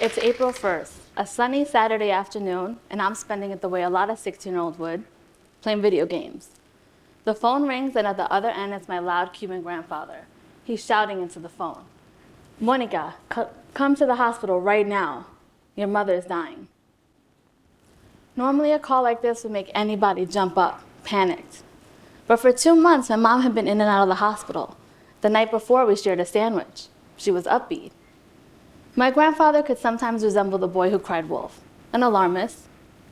It's April 1st, a sunny Saturday afternoon, and I'm spending it the way a lot of 16-year-olds would, playing video games. The phone rings, and at the other end is my loud Cuban grandfather. He's shouting into the phone, "Monica, come to the hospital right now. Your mother is dying." Normally, a call like this would make anybody jump up, panicked. But for 2 months, my mom had been in and out of the hospital. The night before, we shared a sandwich. She was upbeat. My grandfather could sometimes resemble the boy who cried wolf, an alarmist,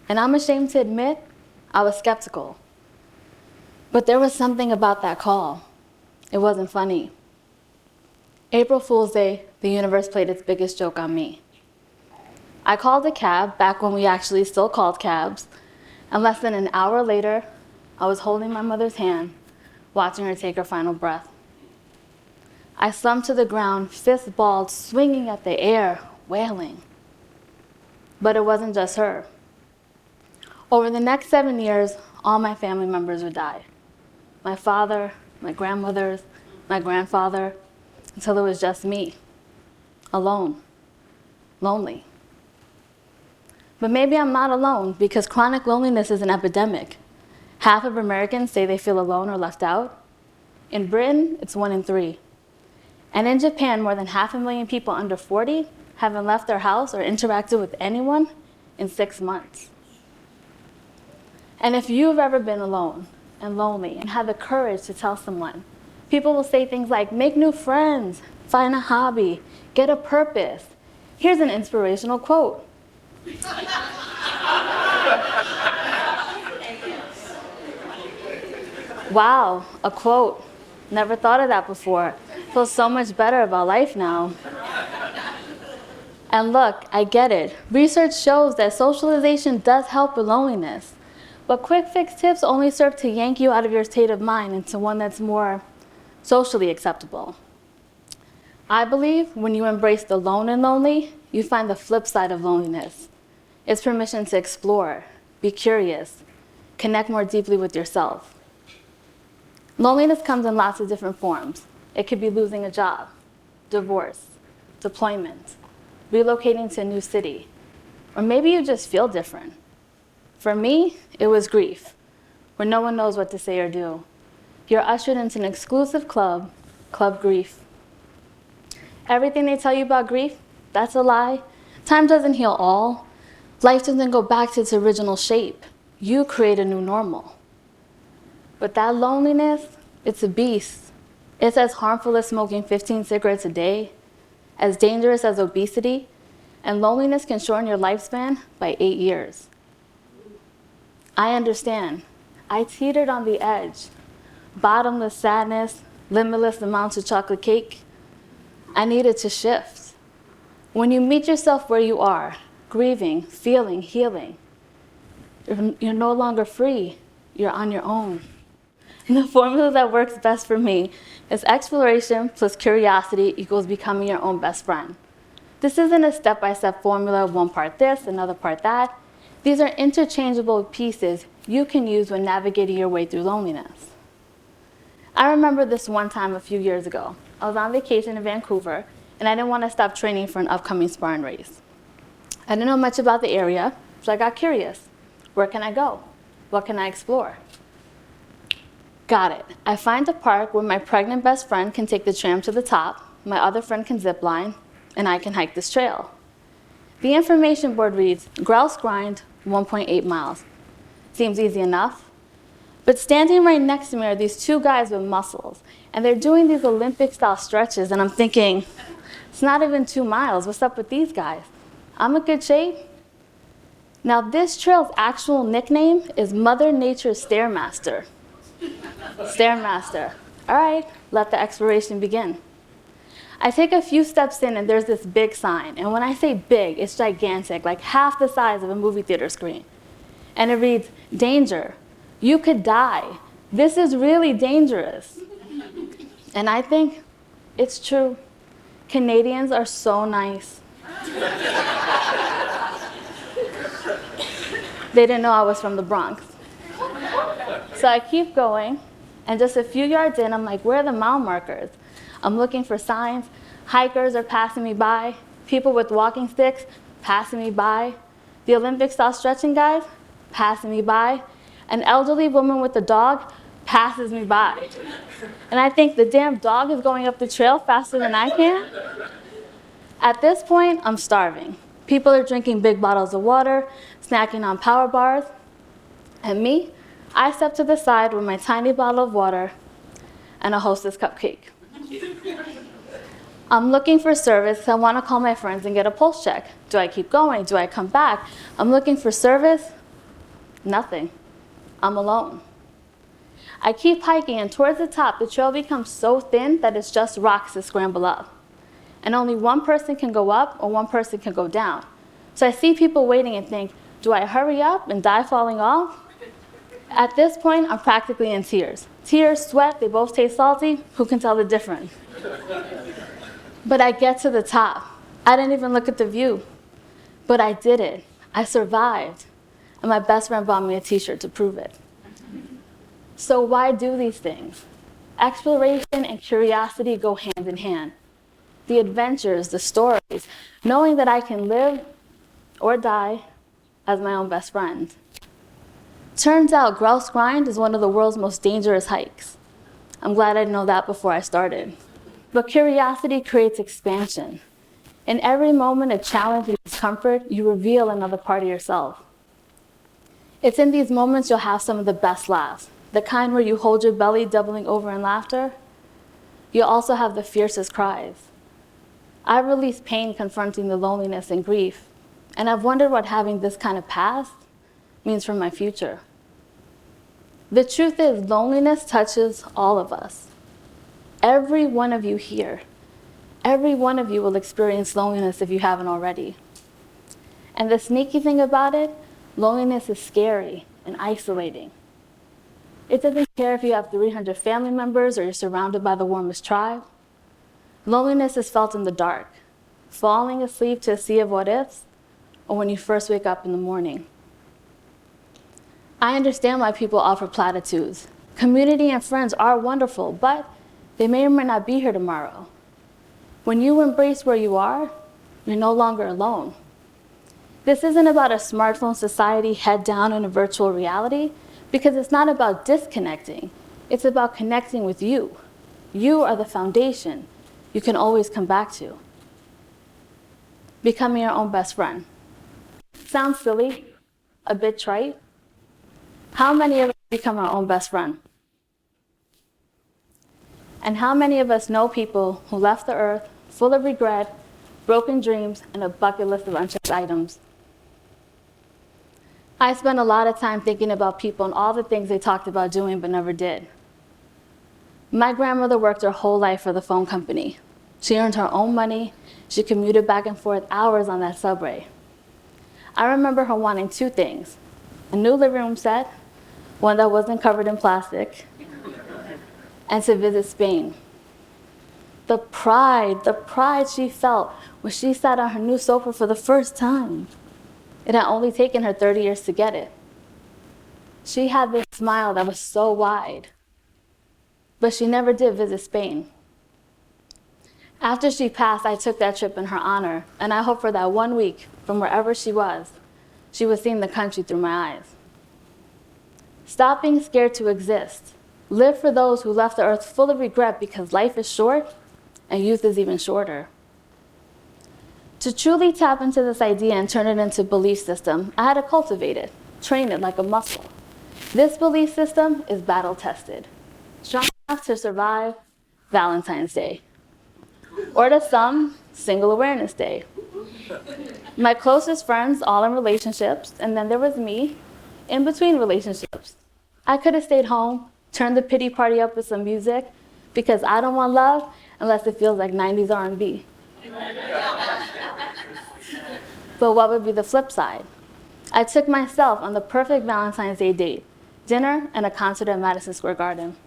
and I'm ashamed to admit I was skeptical. But there was something about that call. It wasn't funny. April Fool's Day, the universe played its biggest joke on me. I called a cab back when we actually still called cabs, and less than an hour later, I was holding my mother's hand, watching her take her final breath. I slumped to the ground, fists balled, swinging at the air, wailing. But it wasn't just her. Over the next 7 years, all my family members would die. My father, my grandmothers, my grandfather, until it was just me, alone, lonely. But maybe I'm not alone, because chronic loneliness is an epidemic. Half of Americans say they feel alone or left out. In Britain, it's 1 in 3. And in Japan, more than 500,000 people under 40 haven't left their house or interacted with anyone in 6 months. And if you've ever been alone and lonely and had the courage to tell someone, people will say things like, make new friends, find a hobby, get a purpose. Here's an inspirational quote. Wow, a quote. Never thought of that before. Feel so much better about life now. And look, I get it. Research shows that socialization does help with loneliness. But quick fix tips only serve to yank you out of your state of mind into one that's more socially acceptable. I believe when you embrace the lone and lonely, you find the flip side of loneliness. It's permission to explore, be curious, connect more deeply with yourself. Loneliness comes in lots of different forms. It could be losing a job, divorce, deployment, relocating to a new city, or maybe you just feel different. For me, it was grief, where no one knows what to say or do. You're ushered into an exclusive club, Club Grief. Everything they tell you about grief, that's a lie. Time doesn't heal all. Life doesn't go back to its original shape. You create a new normal. But that loneliness, it's a beast. It's as harmful as smoking 15 cigarettes a day, as dangerous as obesity, and loneliness can shorten your lifespan by 8 years. I understand. I teetered on the edge. Bottomless sadness, limitless amounts of chocolate cake. I needed to shift. When you meet yourself where you are, grieving, feeling, healing, you're no longer free. You're on your own. And the formula that works best for me is exploration plus curiosity equals becoming your own best friend. This isn't a step-by-step formula, one part this, another part that. These are interchangeable pieces you can use when navigating your way through loneliness. I remember this one time a few years ago. I was on vacation in Vancouver, and I didn't want to stop training for an upcoming Spartan race. I didn't know much about the area, so I got curious. Where can I go? What can I explore? Got it. I find a park where my pregnant best friend can take the tram to the top, my other friend can zip line, and I can hike this trail. The information board reads, grouse grind, 1.8 miles. Seems easy enough. But standing right next to me are these 2 guys with muscles, and they're doing these Olympic-style stretches, and I'm thinking, it's not even 2 miles. What's up with these guys? I'm in good shape. Now, this trail's actual nickname is Mother Nature's Stairmaster. Stairmaster. All right, let the exploration begin. I take a few steps in and there's this big sign. And when I say big, it's gigantic, like half the size of a movie theater screen. And it reads, danger. You could die. This is really dangerous. And I think it's true. Canadians are so nice. They didn't know I was from the Bronx. So I keep going, and just a few yards in, I'm like, where are the mile markers? I'm looking for signs. Hikers are passing me by. People with walking sticks passing me by. The Olympic-style stretching guys, passing me by. An elderly woman with a dog passes me by. And I think the damn dog is going up the trail faster than I can. At this point, I'm starving. People are drinking big bottles of water, snacking on power bars. And me, I step to the side with my tiny bottle of water and a Hostess cupcake. I'm looking for service because I want to call my friends and get a pulse check. Do I keep going? Do I come back? I'm looking for service. Nothing. I'm alone. I keep hiking, and towards the top, the trail becomes so thin that it's just rocks to scramble up. And only one person can go up or one person can go down. So I see people waiting and think, do I hurry up and die falling off? At this point, I'm practically in tears. Tears, sweat, they both taste salty. Who can tell the difference? But I get to the top. I didn't even look at the view. But I did it. I survived. And my best friend bought me a t-shirt to prove it. So why do these things? Exploration and curiosity go hand in hand. The adventures, the stories, knowing that I can live or die as my own best friend. Turns out Grouse Grind is one of the world's most dangerous hikes. I'm glad I didn't know that before I started. But curiosity creates expansion. In every moment of challenge and discomfort, you reveal another part of yourself. It's in these moments you'll have some of the best laughs, the kind where you hold your belly doubling over in laughter. You'll also have the fiercest cries. I release pain confronting the loneliness and grief, and I've wondered what having this kind of past means for my future. The truth is, loneliness touches all of us. Every one of you here, every one of you will experience loneliness if you haven't already. And the sneaky thing about it, loneliness is scary and isolating. It doesn't care if you have 300 family members or you're surrounded by the warmest tribe. Loneliness is felt in the dark, falling asleep to a sea of what ifs, or when you first wake up in the morning. I understand why people offer platitudes. Community and friends are wonderful, but they may or may not be here tomorrow. When you embrace where you are, you're no longer alone. This isn't about a smartphone society head down in a virtual reality, because it's not about disconnecting. It's about connecting with you. You are the foundation you can always come back to. Becoming your own best friend. Sounds silly, a bit trite. How many of us become our own best friend? And how many of us know people who left the earth full of regret, broken dreams, and a bucket list of unchecked items? I spent a lot of time thinking about people and all the things they talked about doing but never did. My grandmother worked her whole life for the phone company. She earned her own money. She commuted back and forth hours on that subway. I remember her wanting two things: a new living room set, one that wasn't covered in plastic, and to visit Spain. The pride she felt when she sat on her new sofa for the first time. It had only taken her 30 years to get it. She had this smile that was so wide, but she never did visit Spain. After she passed, I took that trip in her honor, and I hope for that 1 week, from wherever she was seeing the country through my eyes. Stop being scared to exist. Live for those who left the earth full of regret, because life is short and youth is even shorter. To truly tap into this idea and turn it into a belief system, I had to cultivate it, train it like a muscle. This belief system is battle-tested, strong enough to survive Valentine's Day, or to some, Single Awareness Day. My closest friends all in relationships, and then there was me in between relationships. I could have stayed home, turned the pity party up with some music, because I don't want love unless it feels like 90s R&B. But what would be the flip side? I took myself on the perfect Valentine's Day date, dinner and a concert at Madison Square Garden.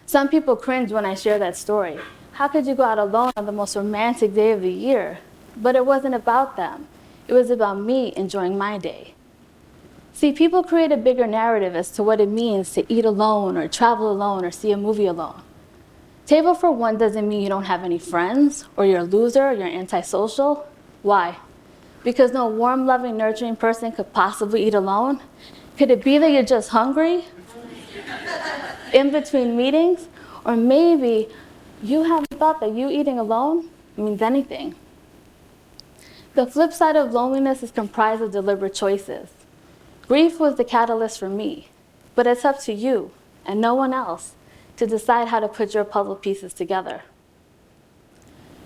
Some people cringe when I share that story. How could you go out alone on the most romantic day of the year? But it wasn't about them. It was about me enjoying my day. See, people create a bigger narrative as to what it means to eat alone or travel alone or see a movie alone. Table for one doesn't mean you don't have any friends, or you're a loser, or you're antisocial. Why? because no warm, loving, nurturing person could possibly eat alone? Could it be that you're just hungry in between meetings? Or maybe you haven't thought that you eating alone means anything. The flip side of loneliness is comprised of deliberate choices. Grief was the catalyst for me, but it's up to you and no one else to decide how to put your puzzle pieces together.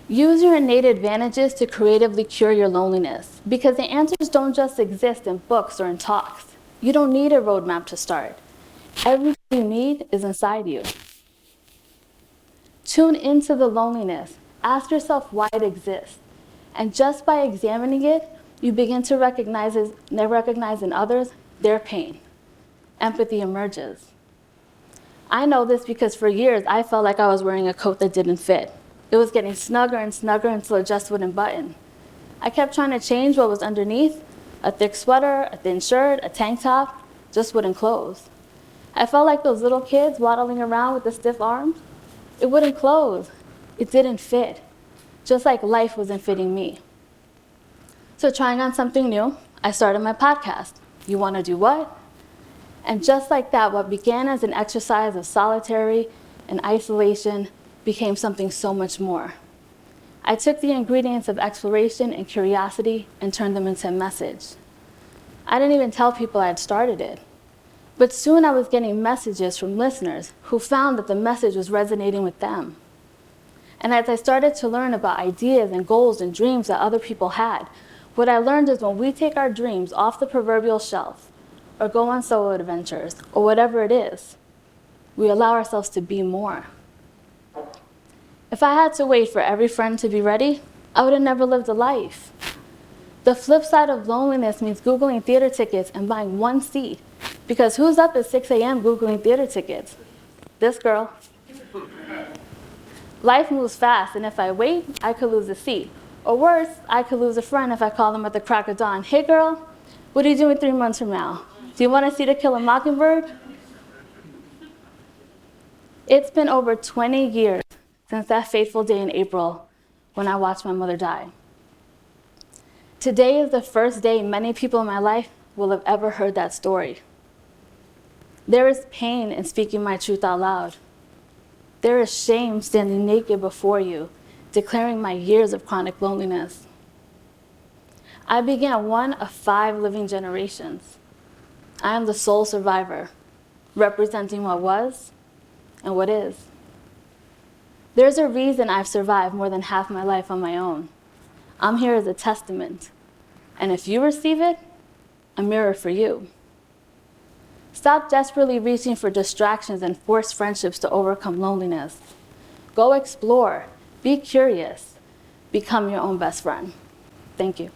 Use your innate advantages to creatively cure your loneliness, because the answers don't just exist in books or in talks. You don't need a roadmap to start. Everything you need is inside you. Tune into the loneliness. Ask yourself why it exists. And just by examining it, you begin to recognize in others their pain. Empathy emerges. I know this because for years I felt like I was wearing a coat that didn't fit. It was getting snugger and snugger until it just wouldn't button. I kept trying to change what was underneath. A thick sweater, a thin shirt, a tank top, just wouldn't close. I felt like those little kids waddling around with the stiff arms. It wouldn't close. It didn't fit. Just like life wasn't fitting me. So trying on something new, I started my podcast. You want to do what? And just like that, what began as an exercise of solitary and isolation became something so much more. I took the ingredients of exploration and curiosity and turned them into a message. I didn't even tell people I had started it. But soon I was getting messages from listeners who found that the message was resonating with them. And as I started to learn about ideas and goals and dreams that other people had, what I learned is when we take our dreams off the proverbial shelf, or go on solo adventures, or whatever it is, we allow ourselves to be more. If I had to wait for every friend to be ready, I would have never lived a life. The flip side of loneliness means Googling theater tickets and buying one seat, because who's up at 6 a.m. Googling theater tickets? This girl. Life moves fast, and if I wait, I could lose a seat. Or worse, I could lose a friend if I call them at the crack of dawn. Hey girl, what are you doing 3 months from now? Do you want to see To Kill a Mockingbird? It's been over 20 years since that fateful day in April when I watched my mother die. Today is the first day many people in my life will have ever heard that story. There is pain in speaking my truth out loud. There is shame standing naked before you, declaring my years of chronic loneliness. I began one of 5 living generations. I am the sole survivor, representing what was and what is. There's a reason I've survived more than half my life on my own. I'm here as a testament. And if you receive it, a mirror for you. Stop desperately reaching for distractions and forced friendships to overcome loneliness. Go explore, be curious, become your own best friend. Thank you.